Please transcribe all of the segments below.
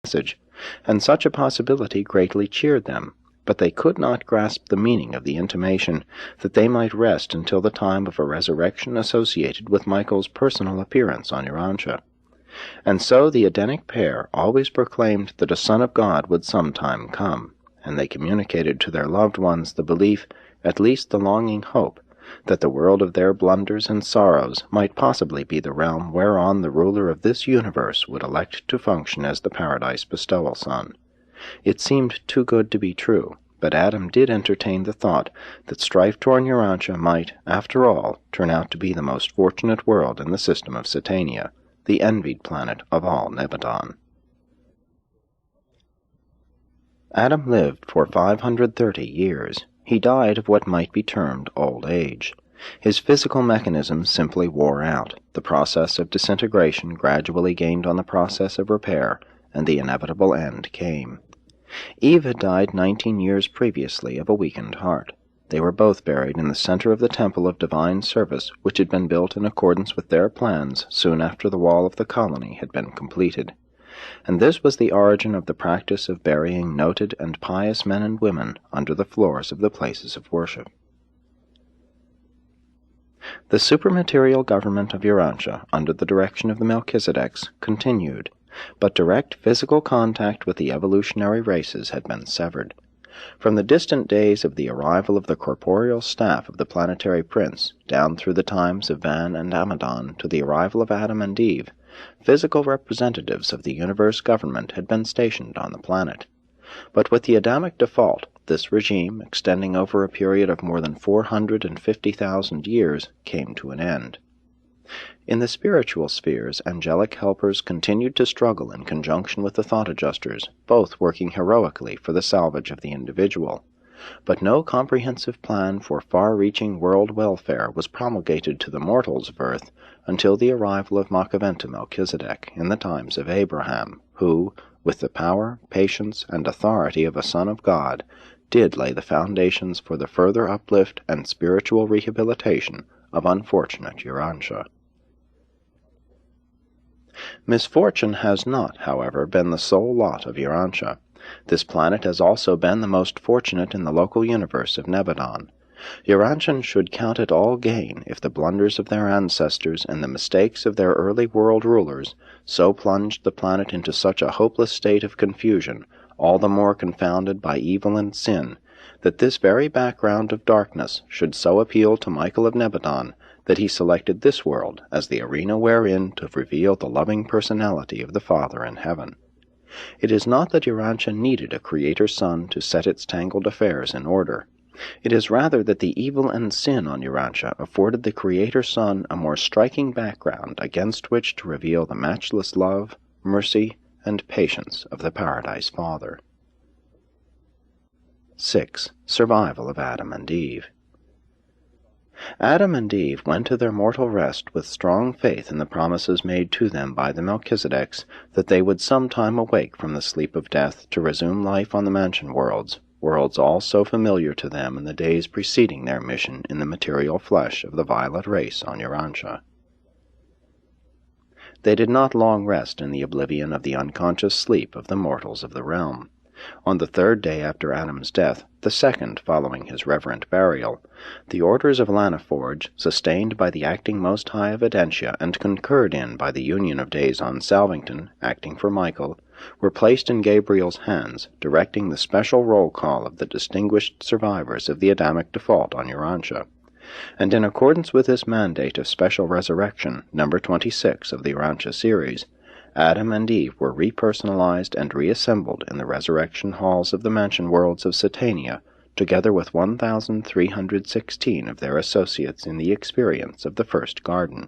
passage, and such a possibility greatly cheered them, but they could not grasp the meaning of the intimation that they might rest until the time of a resurrection associated with Michael's personal appearance on Urantia. And so the Edenic pair always proclaimed that a Son of God would sometime come, and they communicated to their loved ones the belief, at least the longing hope, that the world of their blunders and sorrows might possibly be the realm whereon the ruler of this universe would elect to function as the Paradise Bestowal Son. It seemed too good to be true, but Adam did entertain the thought that strife-torn Urantia might, after all, turn out to be the most fortunate world in the system of Satania, the envied planet of all Nebadon. Adam lived for 530 years. He died of what might be termed old age. His physical mechanism simply wore out. The process of disintegration gradually gained on the process of repair, and the inevitable end came. Eve had died 19 years previously of a weakened heart. They were both buried in the center of the temple of divine service, which had been built in accordance with their plans soon after the wall of the colony had been completed. And this was the origin of the practice of burying noted and pious men and women under the floors of the places of worship. The supermaterial government of Urantia, under the direction of the Melchizedeks, continued, but direct physical contact with the evolutionary races had been severed. From the distant days of the arrival of the corporeal staff of the planetary prince, down through the times of Van and Amadon to the arrival of Adam and Eve, physical representatives of the universe government had been stationed on the planet. But with the Adamic default, this regime, extending over a period of more than 450,000 years, came to an end. In the spiritual spheres, angelic helpers continued to struggle in conjunction with the thought adjusters, both working heroically for the salvage of the individual. But no comprehensive plan for far-reaching world welfare was promulgated to the mortals of Earth until the arrival of Makaventa Melchizedek in the times of Abraham, who, with the power, patience, and authority of a Son of God, did lay the foundations for the further uplift and spiritual rehabilitation of unfortunate Urantia. Misfortune has not, however, been the sole lot of Urantia. This planet has also been the most fortunate in the local universe of Nebadon. Urantians should count it all gain if the blunders of their ancestors and the mistakes of their early world rulers so plunged the planet into such a hopeless state of confusion, all the more confounded by evil and sin, that this very background of darkness should so appeal to Michael of Nebadon that he selected this world as the arena wherein to reveal the loving personality of the Father in heaven. It is not that Urantia needed a Creator Son to set its tangled affairs in order. It is rather that the evil and sin on Urantia afforded the Creator Son a more striking background against which to reveal the matchless love, mercy, and patience of the Paradise Father. 6. Survival of Adam and Eve. Adam and Eve went to their mortal rest with strong faith in the promises made to them by the Melchizedeks that they would sometime awake from the sleep of death to resume life on the mansion worlds, worlds all so familiar to them in the days preceding their mission in the material flesh of the violet race on Urantia. They did not long rest in the oblivion of the unconscious sleep of the mortals of the realm. On the third day after Adam's death, the second following his reverent burial, the orders of Lanaforge, sustained by the acting Most High of Urantia and concurred in by the Union of Days on Salvington, acting for Michael, were placed in Gabriel's hands, directing the special roll call of the distinguished survivors of the Adamic default on Urantia. And in accordance with this mandate of special resurrection, number 26 of the Urantia series, Adam and Eve were repersonalized and reassembled in the resurrection halls of the mansion worlds of Satania, together with 1,316 of their associates in the experience of the first garden.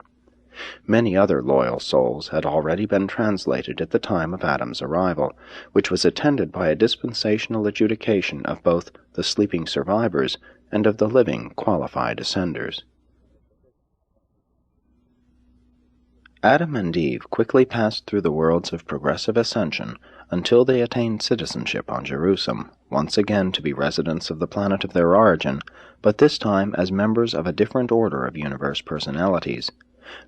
Many other loyal souls had already been translated at the time of Adam's arrival, which was attended by a dispensational adjudication of both the sleeping survivors and of the living qualified ascenders. Adam and Eve quickly passed through the worlds of progressive ascension until they attained citizenship on Jerusalem, once again to be residents of the planet of their origin, but this time as members of a different order of universe personalities.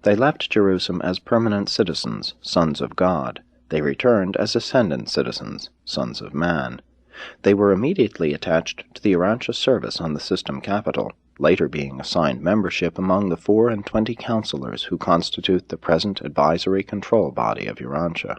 They left Jerusalem as permanent citizens, sons of God, They returned as ascendant citizens, sons of man. They were immediately attached to the Urantia service on the system capital, later being assigned membership among the 24 councillors who constitute the present advisory control body of Urantia.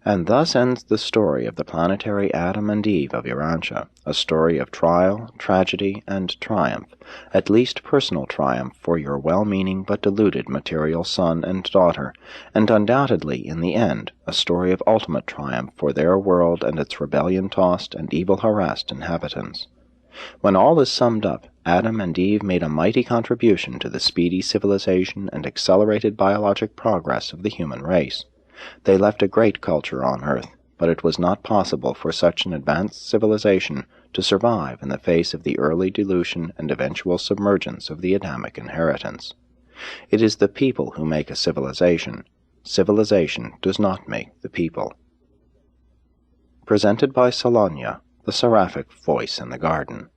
And thus ends the story of the planetary Adam and Eve of Urantia, a story of trial, tragedy, and triumph, at least personal triumph for your well-meaning but deluded material son and daughter, and undoubtedly, in the end, a story of ultimate triumph for their world and its rebellion-tossed and evil-harassed inhabitants. When all is summed up, Adam and Eve made a mighty contribution to the speedy civilization and accelerated biologic progress of the human race. They left a great culture on Earth, but it was not possible for such an advanced civilization to survive in the face of the early dilution and eventual submergence of the Adamic inheritance. It is the people who make a civilization. Civilization does not make the people. Presented by Salonia, the seraphic voice in the garden.